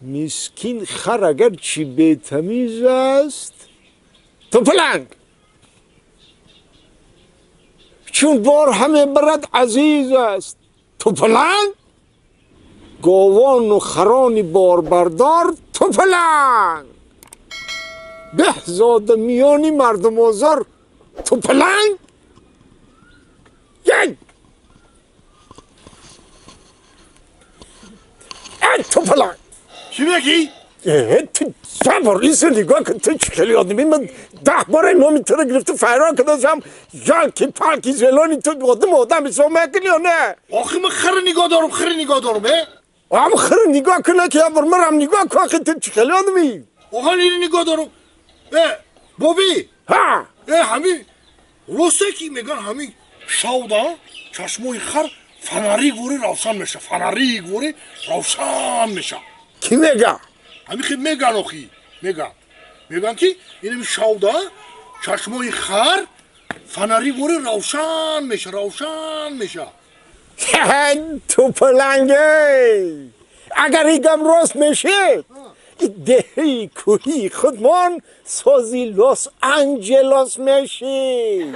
مسکین خر اگر چی بتمیز است توپلنگ، چون بار همه برد عزیز است توپلنگ، گاوان و خرانی باربردار توپلنگ، بهزاد میانی مردم آزار توپلنگ. یک توپلنگ چی میگی؟ تو بار ایسو نگاه کن، تو چکلی آدمی من 10 بار امامی تو رو گرفته فرار کردم یالکی پالکی زلانی تو آدم حساب میکنی یا نه؟ آخه من خر نگاه دارم آم خر نگاه کنه که بر مرم نگاه کنه که تو چکلی آدمی. آخه اینو نگاه دارم. بابی ها همین راسته کی میگن همین شاودا چشموی خر فناری گوری روشن میشه. کی میگه؟ همین خیلی میگن آخی میگن که این شاودا چشموی خر فناری گوری روشن میشه. توپلنگه اگر ایگم راست میشه دهی کوهی خودمان سازی لس آنجلس میشه.